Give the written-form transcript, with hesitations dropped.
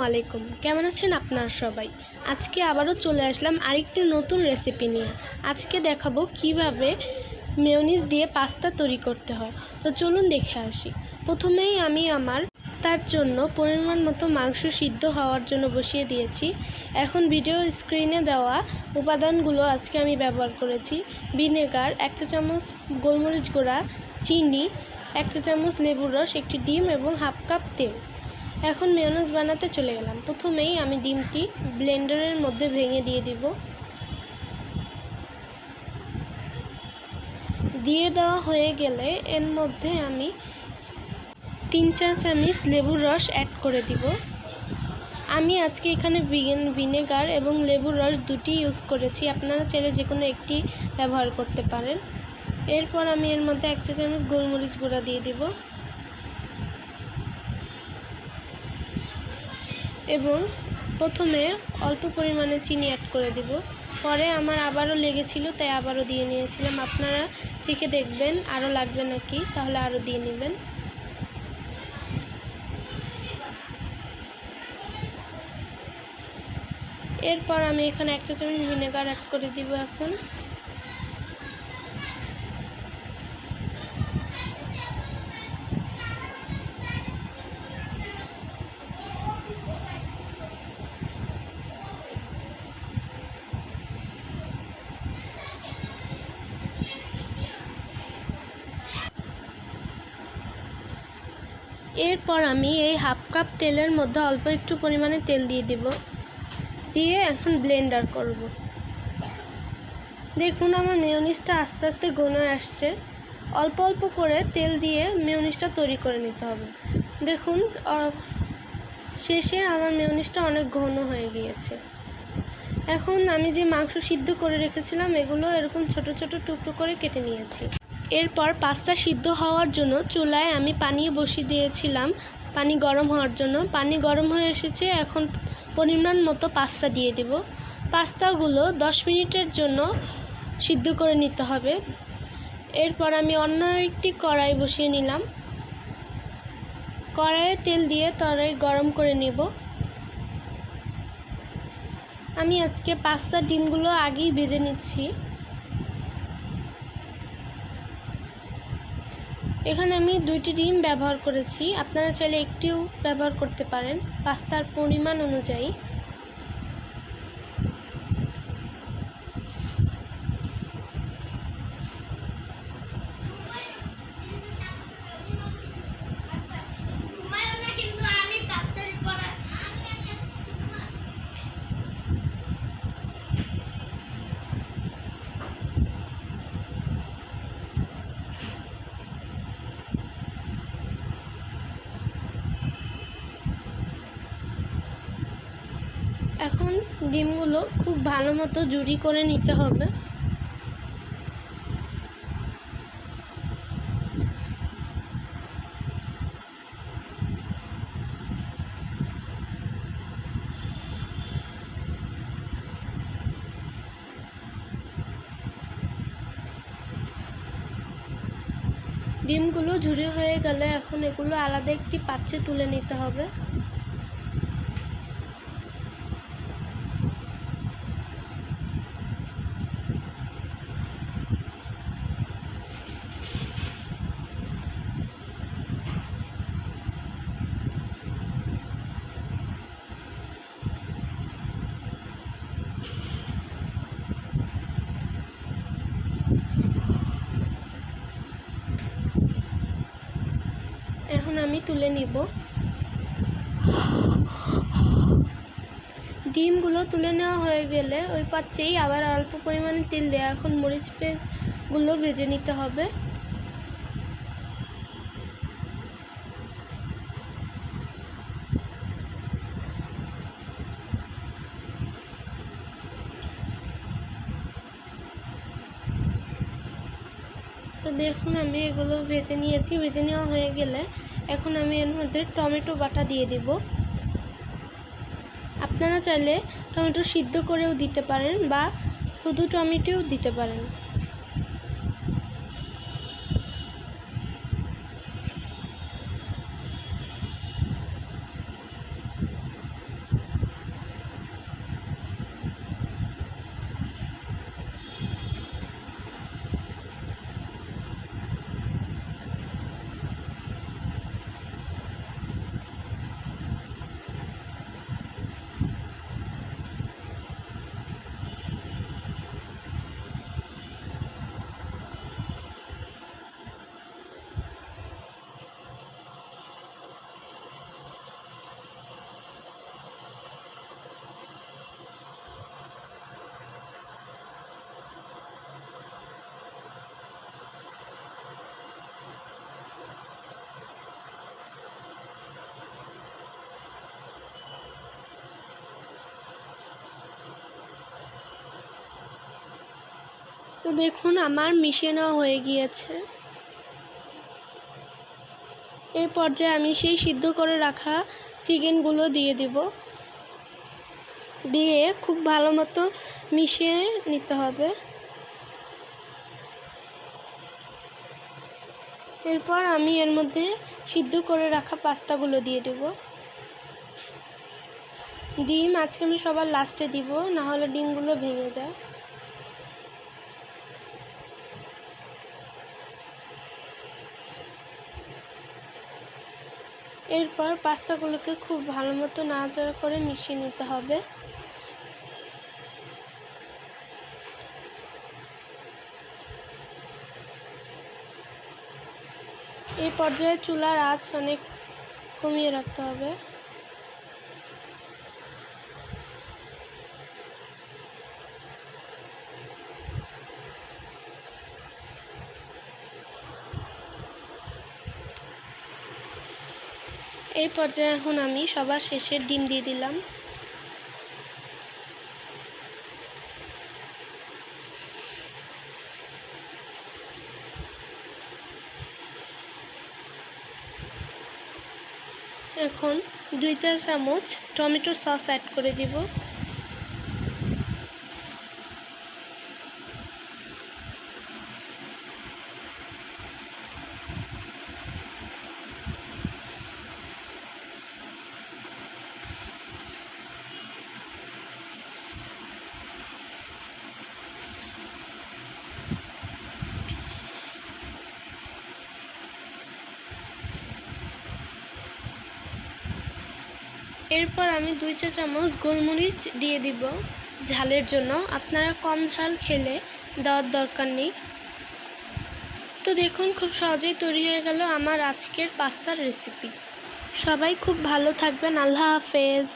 আলাইকুম, কেমন আছেন আপনারা সবাই? আজকে আবারও চলে আসলাম আরেকটি নতুন রেসিপি নিয়ে। আজকে দেখাবো কিভাবে মেয়োনিজ দিয়ে পাস্তা তৈরি করতে হয়। তো চলুন দেখে আসি। প্রথমেই আমি তার জন্য পরিমাণ মতো মাংস সিদ্ধ হওয়ার জন্য বসিয়ে দিয়েছি। এখন ভিডিও স্ক্রিনে দেওয়া উপাদানগুলো আজকে আমি ব্যবহার করেছি। ভিনেগার 1 চা চামচ, গোলমরিচ গুঁড়া, চিনি 1 চা চামচ, লেবুর রস, একটি ডিম এবং হাফ কাপ তেল। এখন মেয়োনিজ বানাতে চলে গেলাম। প্রথমেই আমি ডিমটি ব্লেন্ডারের মধ্যে ভেঙে দিয়ে দিব। দিয়ে দেওয়া হয়ে গেলে এর মধ্যে আমি 3 চা চামচ লেবুর রস অ্যাড করে দিব। আমি আজকে এখানে ভিনেগার এবং লেবুর রস দুটি ইউজ করেছি, আপনারা চাইলে যে কোনো একটি ব্যবহার করতে পারেন। এরপর আমি এর মধ্যে 1 চা চামচ গোলমরিচ গুঁড়া দিয়ে দিব এবং প্রথমে অল্প পরিমাণে চিনি অ্যাড করে দিব। পরে আমার আবারও লেগেছিল, তাই আবারও দিয়ে নিয়েছিলাম। আপনারা চেখে দেখবেন আরও লাগবে নাকি, তাহলে আরও দিয়ে নেবেন। এরপর আমি এখানে 1 চা চামচ ভিনেগার অ্যাড করে দিব। এরপর আমি এই হাফ কাপ তেলের মধ্যে অল্প একটু পরিমাণে তেল দিয়ে দিব। দিয়ে এখন ব্লেন্ডার করব। দেখুন আমার মেয়োনিজটা আস্তে আস্তে ঘন আসছে। অল্প অল্প করে তেল দিয়ে মেয়োনিজটা তৈরি করে নিতে হবে। দেখুন শেষে আমার মেয়োনিজটা অনেক ঘন হয়ে গিয়েছে। এখন আমি যে মাংস সিদ্ধ করে রেখেছিলাম এগুলো এরকম ছোট ছোট টুকরো করে কেটে নিয়েছি। এরপর পাস্তা সিদ্ধ হওয়ার জন্য চুলায় আমি পানি বসিয়ে দিয়েছিলাম, পানি গরম হওয়ার জন্য। পানি গরম হয়ে এসেছে, এখন পরিমাণ মতো পাস্তা দিয়ে দেব। পাস্তাগুলো 10 মিনিটের জন্য সিদ্ধ করে নিতে হবে। এরপর আমি অন্য একটি কড়াই বসিয়ে নিলাম। কড়াইয়ে তেল দিয়ে তরকারি গরম করে নেব। আমি আজকে পাস্তা ডিমগুলো আগেই ভেজে নিচ্ছি। এখানে আমি 2টি ডিম ব্যবহার করেছি, আপনারা চাইলে একটিও ব্যবহার করতে পারেন পাস্তার পরিমাণ অনুযায়ী। এখন ডিমগুলো খুব ভালো মতো জুড়ি করে নিতে হবে। ডিমগুলো ঝুরি হয়ে গেলে এখন এগুলো আলাদা একটি পাত্রে তুলে নিতে হবে। এখন আমি তুলে নিব। ডিমগুলো তুলে নেওয়া হয়ে গেলে ওই পাত্রেই আবার অল্প পরিমাণে তেল দেওয়া। এখন মরিচ পেঁয়াজগুলো ভেজে নিতে হবে। তো দেখুন আমি এগুলো ভেজে নিয়েছি। ভেজে নেওয়া হয়ে গেলে এখন আমি এর মধ্যে টমেটো বাটা দিয়ে দিব। আপনারা চাইলে টমেটো সিদ্ধ করেও দিতে পারেন বা শুধু টমেটোও দিতে পারেন। তো দেখুন আমার মিশিয়ে নেওয়া হয়ে গিয়েছে। এই পর্যায়ে আমি সেই সিদ্ধ করে রাখা চিকেনগুলো দিয়ে দিব, দিয়ে খুব ভালো মতো মিশিয়ে নিতে হবে। এরপর আমি এর মধ্যে সিদ্ধ করে রাখা পাস্তাগুলো দিয়ে দেব। ডিম আজকে আমি সবার লাস্টে দিব, না হলে ডিমগুলো ভেঙে যায়। এরপর পাস্তাগুলোকে খুব ভালো মতো নাড়াচাড়া করে মিশিয়ে নিতে হবে। এই পর্যায়ে চুলার আঁচ অনেক কমিয়ে রাখতে হবে। এই পর্যায়ে এখন আমি সবার শেষে ডিম দিয়ে দিলাম। এখন 2 চা চামচ টমেটো সস অ্যাড করে দিব। এরপর আমি 2 চা চামচ গোলমরিচ দিয়ে দিব ঝালের জন্য। আপনারা কম ঝাল খেলে দেওয়ার দরকার নেই। তো দেখুন খুব সহজেই তৈরি হয়ে গেল আমার আজকের পাস্তার রেসিপি। সবাই খুব ভালো থাকবেন। আল্লাহ হাফেজ।